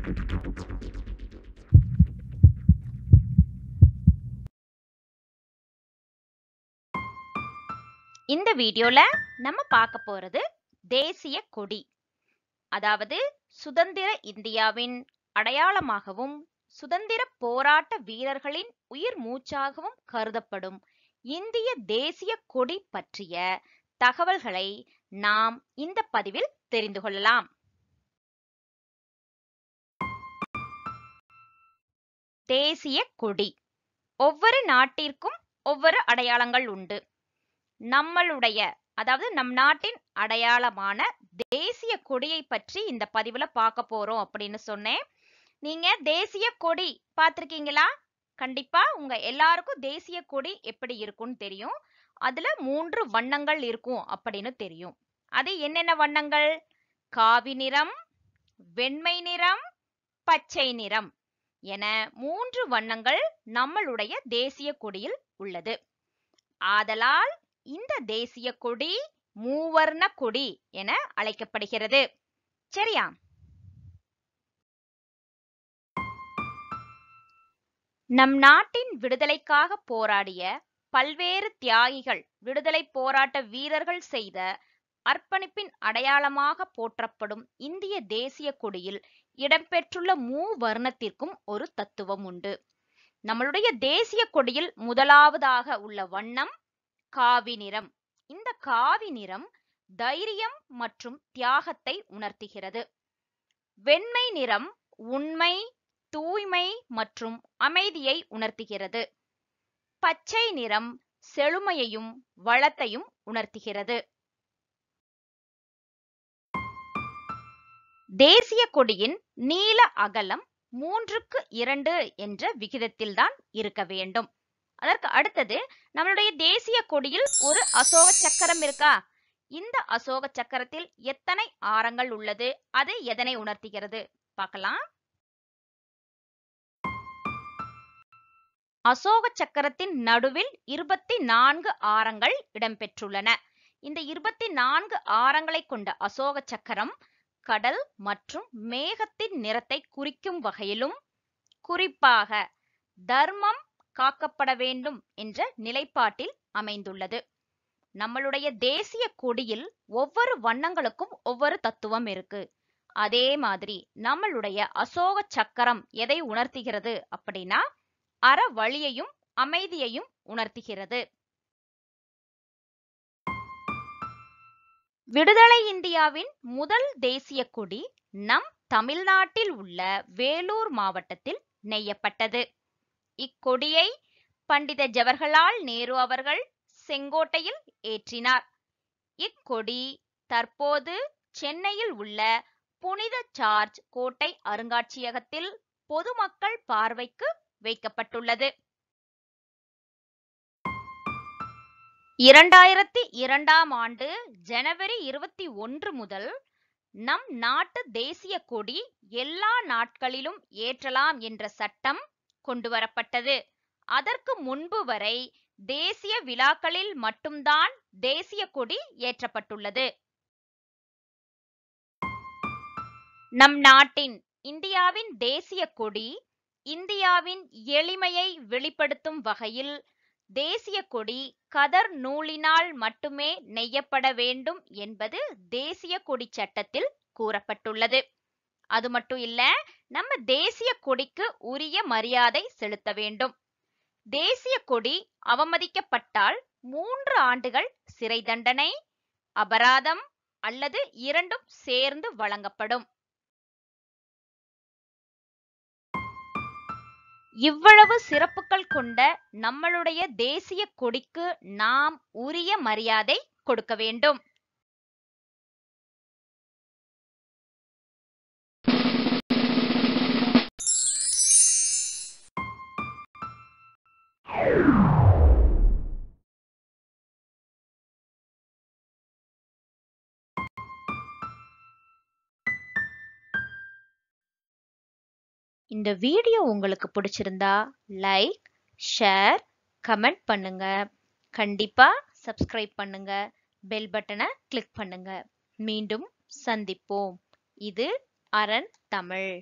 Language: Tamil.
இந்த வீடியோல நம்ம பார்க்க போறது தேசிய கொடி. அதாவது சுதந்திர இந்தியாவின் அடையாளமாகவும் சுதந்திர போராட்ட வீரர்களின் உயிர் மூச்சாகவும் கருதப்படும் இந்திய தேசிய கொடி பற்றிய தகவல்களை நாம் இந்த பதிவில் தெரிந்து கொள்ளலாம். தேசிய கொடி. ஒவ்வொரு நாட்டிற்கும் ஒவ்வொரு அடையாளங்கள் உண்டு. நம்மளுடைய அதாவது நம் நாட்டின் அடையாளமான தேசிய கொடியை பற்றி இந்த பதிவுல பார்க்க போறோம் அப்படின்னு சொன்னேன். நீங்க தேசிய கொடி பார்த்திருக்கீங்களா? கண்டிப்பா உங்க எல்லாருக்கும் தேசிய கொடி எப்படி இருக்கும்னு தெரியும். அதுல 3 வண்ணங்கள் இருக்கும் அப்படின்னு தெரியும். அது என்னென்ன வண்ணங்கள்? காவி நிறம், வெண்மை நிறம், பச்சை நிறம் என 3 வண்ணங்கள் நம்மளுடைய தேசிய கொடியில் உள்ளது. ஆதலால் இந்த தேசிய கொடி மூவர்ண கொடி என அழைக்கப்படுகிறது. சரியா? நம் நாட்டின் விடுதலைக்காக போராடிய பல்வேறு தியாகிகள், விடுதலை போராட்ட வீரர்கள் செய்த அர்ப்பணிப்பின் அடையாளமாக போற்றப்படும் இந்திய தேசிய கொடியில் இடம்பெற்றுள்ள மூவர்ணத்திற்கும் ஒரு தத்துவம் உண்டு. நம்மளுடைய தேசிய கொடியில் முதலாவதாக உள்ள வண்ணம் காவி நிறம். இந்த காவி நிறம் தைரியம் மற்றும் தியாகத்தை உணர்த்துகிறது. வெண்மை நிறம் உண்மை, தூய்மை மற்றும் அமைதியை உணர்த்துகிறது. பச்சை நிறம் செழுமையையும் வளத்தையும் உணர்த்துகிறது. தேசிய கொடியின் நீள அகலம் 3:2 என்ற விகிதத்தில்தான் இருக்க வேண்டும். அதற்கு அடுத்தது நம்மளுடைய தேசிய கொடியில் ஒரு அசோக சக்கரம் இருக்கா? இந்த அசோக சக்கரத்தில் எத்தனை ஆரங்கள் உள்ளது? அது எதனை உணர்த்துகிறது? பார்க்கலாம். அசோக சக்கரத்தின் நடுவில் 24 ஆரங்கள் இடம்பெற்றுள்ளன. இந்த 24 ஆரங்களை கொண்ட அசோக சக்கரம் கடல் மற்றும் மேகத்தின் நிறத்தை குறிக்கும் வகையிலும், குறிப்பாக தர்மம் காக்கப்பட வேண்டும் என்ற நிலைப்பாட்டில் அமைந்துள்ளது. நம்மளுடைய தேசிய கொடியில் ஒவ்வொரு வண்ணங்களுக்கும் ஒவ்வொரு தத்துவம் இருக்கு. அதே மாதிரி நம்மளுடைய அசோக சக்கரம் எதை உணர்த்துகிறது அப்படின்னா அறவழியையும் அமைதியையும் உணர்த்துகிறது. விடுதலை இந்தியாவின் முதல் தேசிய கொடி நம் தமிழ்நாட்டில் உள்ள வேலூர் மாவட்டத்தில் நெய்யப்பட்டது. இக்கொடியை பண்டித ஜவஹர்லால் நேரு அவர்கள் செங்கோட்டையில் ஏற்றினார். இக்கொடி தற்போது சென்னையில் உள்ள புனித ஜார்ஜ் கோட்டை அருங்காட்சியகத்தில் பொதுமக்கள் பார்வைக்கு வைக்கப்பட்டுள்ளது. 2002ஆம் ஆண்டு ஜனவரி 21 முதல் நம் நாட்டு தேசிய கொடி எல்லா நாட்களிலும் ஏற்றலாம் என்ற சட்டம் கொண்டுவரப்பட்டது. அதற்கு முன்பு வரை தேசிய விழாக்களில் மட்டும்தான் தேசிய கொடி ஏற்றப்பட்டுள்ளது. நம் நாட்டின் இந்தியாவின் தேசிய கொடி இந்தியாவின் எளிமையை வெளிப்படுத்தும் வகையில் தேசிய கொடி கதர் நூலினால் மட்டுமே நெய்யப்பட வேண்டும் என்பது தேசிய கொடி சட்டத்தில் கூறப்பட்டுள்ளது. அது மட்டும் இல்ல, நம்ம தேசிய கொடிக்கு உரிய மரியாதை செலுத்த வேண்டும். தேசிய கொடி அவமதிக்கப்பட்டால் 3 ஆண்டுகள் சிறை தண்டனை, அபராதம் அல்லது இரண்டும் சேர்ந்து வழங்கப்படும். இவ்வளவு சிறப்புகள் கொண்ட நம்மளுடைய தேசிய கொடிக்கு நாம் உரிய மரியாதை கொடுக்க வேண்டும். இந்த வீடியோ உங்களுக்கு பிடிச்சிருந்தா லைக், ஷேர், கமெண்ட் பண்ணுங்க. கண்டிப்பா சப்ஸ்கிரைப் பண்ணுங்க. பெல் பட்டனை கிளிக் பண்ணுங்க. மீண்டும் சந்திப்போம். இது அரண் தமிழ்.